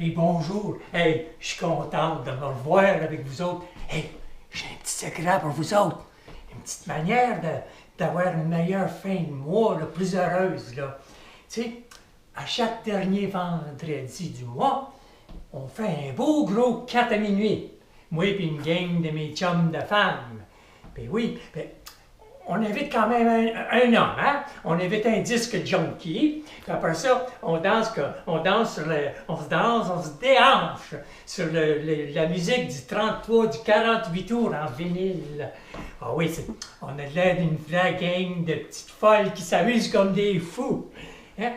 Hey, bonjour. Hey, je suis contente de me revoir avec vous autres. Hey, j'ai un petit secret pour vous autres. Une petite manière d'avoir une meilleure fin de mois, là, plus heureuse, là. Tu sais, à chaque dernier vendredi du mois, on fait un beau gros 4 à minuit. Moi et une gang de mes chums de femmes. Ben oui, ben, on invite quand même un homme, hein? On invite un disque junkie. Puis après ça, on danse sur on se déhanche sur la musique du 33, du 48 tours en vinyle. Ah oui, on a l'air d'une vraie gang de petites folles qui s'amusent comme des fous. Hein?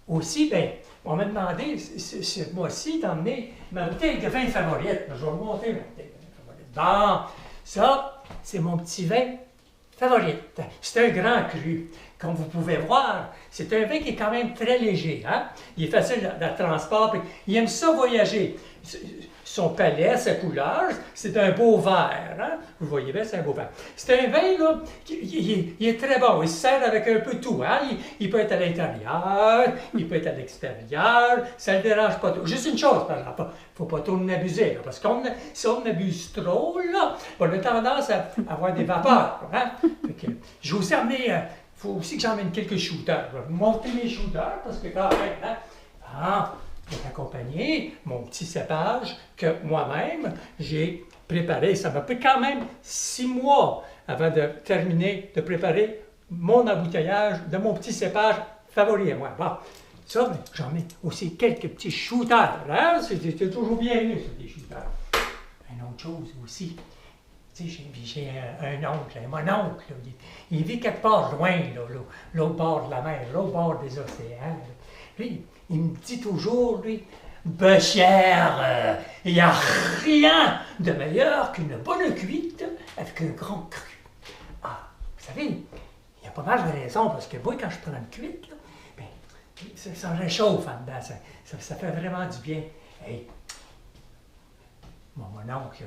Aussi, ben, on m'a demandé ce mois-ci d'emmener ma bouteille de vin favorite. Je vais vous montrer ma bouteille de vin favorite. Bon, ça, c'est mon petit vin favorite. C'est un grand cru. Comme vous pouvez voir, c'est un vin qui est quand même très léger. Hein? Il est facile de transport. Puis il aime ça voyager. Son palais, sa couleur, c'est un beau vert. Hein? Vous voyez bien, c'est un beau vert. C'est un vin, là, il est très bon. Il se sert avec un peu tout. Hein? Il peut être à l'intérieur, il peut être à l'extérieur. Ça ne le dérange pas trop. Juste une chose, par exemple, il ne faut pas trop en abuser. Là, parce que si on abuse trop, là, on a tendance à avoir des vapeurs. Hein? Je vais aussi amener... il faut aussi que j'emmène quelques shooters. Je vais vous montrer mes shooters, parce que quand même... Hein? Ah, pour accompagner mon petit cépage que moi-même j'ai préparé. Ça m'a pris quand même 6 mois avant de terminer de préparer mon embouteillage de mon petit cépage favori à moi. Bon, ça, ben, j'en mets aussi quelques petits shooters. Hein? C'est toujours bienvenu, ça, des shooters. Une autre chose aussi, tu sais, j'ai un oncle, mon oncle, là, il vit quelque part loin, l'autre bord de la mer, l'autre bord des océans. Lui, il me dit toujours, lui, ben cher, il n'y a rien de meilleur qu'une bonne cuite avec un grand cru. Ah, vous savez, il y a pas mal de raisons, parce que moi, quand je prends une cuite, là, ben, ça réchauffe en dedans, ça fait vraiment du bien. Hey, mon oncle,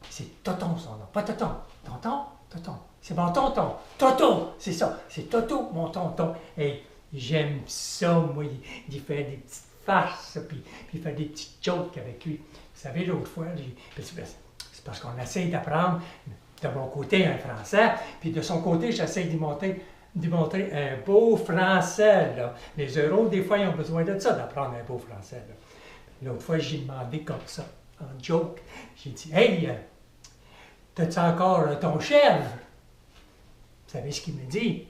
c'est Toton son nom, pas Toton. Tonton? Toton. C'est mon tonton. Toto, c'est ça, c'est Toto, mon tonton. Hey, j'aime ça, moi, il fait des petites farces, puis il fait des petites jokes avec lui. Vous savez, l'autre fois, c'est parce qu'on essaye d'apprendre, de mon côté, un français, puis de son côté, j'essaye d'y montrer un beau français, là. Les euros, des fois, ils ont besoin de ça, d'apprendre un beau français, là. L'autre fois, j'ai demandé comme ça, en joke, j'ai dit, « Hey, t'as-tu encore ton chèvre? » Vous savez ce qu'il me dit?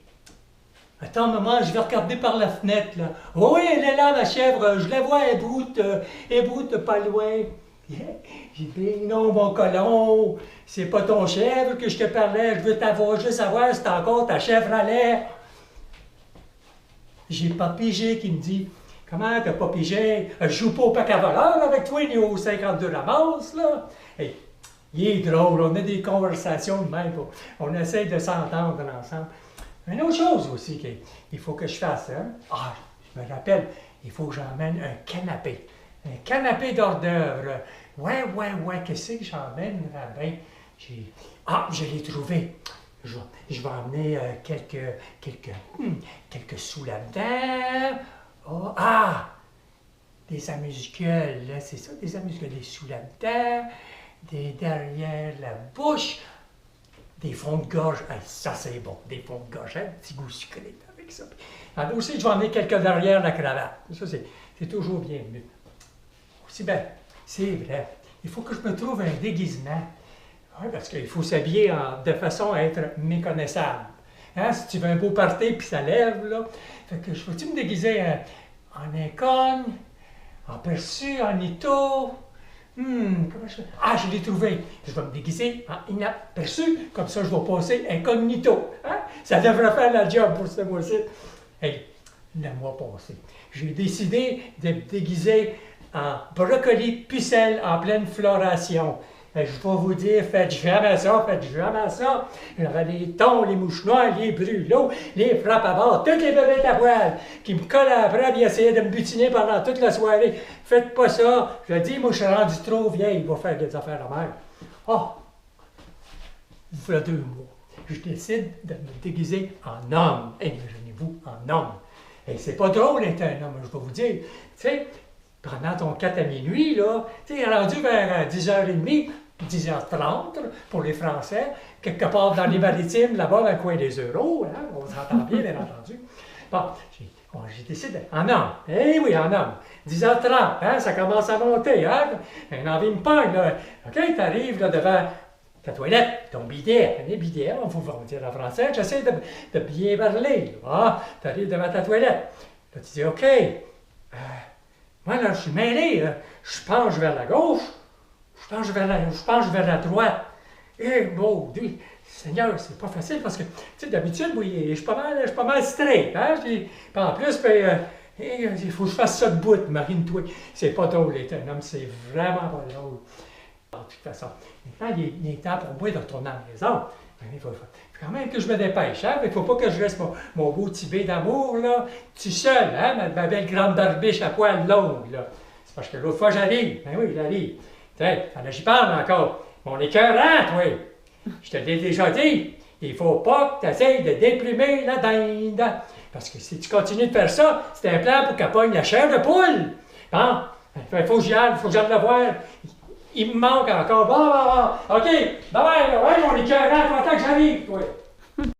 Attends, maman, je vais regarder par la fenêtre, là. Oh, oui, elle est là, ma chèvre, je la vois, elle broute pas loin. J'ai dit, non, mon colon, c'est pas ton chèvre que je te parlais, je veux juste savoir si t'as encore ta chèvre à l'air. J'ai pas pigé qui me dit, comment t'as pas pigé? Je joue pas au pacavoleur avec toi, ni au 52 ramasses, là. Hey, il est drôle, on a des conversations de même, on essaie de s'entendre ensemble. Une autre chose aussi qu'il faut que je fasse, hein? Ah, je me rappelle, il faut que j'emmène un canapé. Un canapé hors d'œuvre. Ouais, qu'est-ce que j'emmène, rabbin? Je l'ai trouvé. Je vais emmener quelques sous là-dedans. Oh, des amuse-gueules, là, c'est ça, des amuse-gueules, des sous là-dedans, des derrière la bouche. Des fonds de gorge, ça c'est bon, des fonds de gorge, un petit goût sucré avec ça. Aussi, je vais emmener quelques derrière la cravate. Ça, c'est toujours bienvenu. Aussi, ben, c'est vrai, il faut que je me trouve un déguisement. Oui, parce qu'il faut s'habiller de façon à être méconnaissable. Hein, si tu veux un beau party, puis ça lève, là. Fait que je vais-tu me déguiser en incogne, en perçu, en ito? Comment je fais? Ah, je l'ai trouvé. Je vais me déguiser en inaperçu. Comme ça, je vais passer incognito. Hein? Ça devrait faire la job pour ce mois-ci. Hey, le mois passé, j'ai décidé de me déguiser en brocoli pucelle en pleine floration. Je vais vous dire, faites jamais ça, faites jamais ça. J'avais les thons, les mouches noires, les brûlots, les frappes à bord, toutes les bébêtes à poil qui me collent après et essayaient de me butiner pendant toute la soirée. Faites pas ça. Je dis, moi, je suis rendu trop vieille pour faire des affaires à mer. Ah! Voilà 2 mois. Je décide de me déguiser en homme. Imaginez-vous, en homme. Et c'est pas drôle d'être un homme, je vais vous dire. Tu sais, prenant ton 4 à minuit, là, tu sais, rendu vers 10h30, 10h30 pour les Français, quelque part dans les maritimes, là-bas, dans le coin des euros, hein, on s'entend bien entendu. Bon, j'ai décidé, en homme, eh oui, en homme, 10h30, hein, ça commence à monter, hein, un envie me pogne, là. OK, t'arrives là devant ta toilette, ton bidet, un bidet, on va dire en français, j'essaie de bien parler, là, t'arrives devant ta toilette, là, tu dis, OK, moi, là, je suis mêlé, là. Je penche vers la gauche, je penche vers la droite. Eh, mon Dieu, Seigneur, c'est pas facile parce que, tu sais, d'habitude, oui, je suis pas mal straight, hein. Puis en plus, il faut que je fasse ça de bout, marine-toi. C'est pas drôle, être un homme, c'est vraiment pas drôle. De toute façon, maintenant, il est temps pour moi de retourner à la maison. Il faut quand même que je me dépêche, hein? Il ne faut pas que je laisse mon beau tibé d'amour, là, tout seul, hein? Ma belle grande barbiche à poil longue, là. C'est parce que l'autre fois, j'arrive. Ben oui, j'arrive. Tiens, j'y parle encore. Mon écœurant, toi. Je te l'ai déjà dit. Il ne faut pas que tu essayes de déplumer la dinde. Parce que si tu continues de faire ça, c'est un plan pour qu'elle pogne la chair de poule. Bon, il faut que j'y aille le voir. Il me manque encore. Bon. OK, bye bye, ouais, mon écœurant, attends que j'arrive, toi.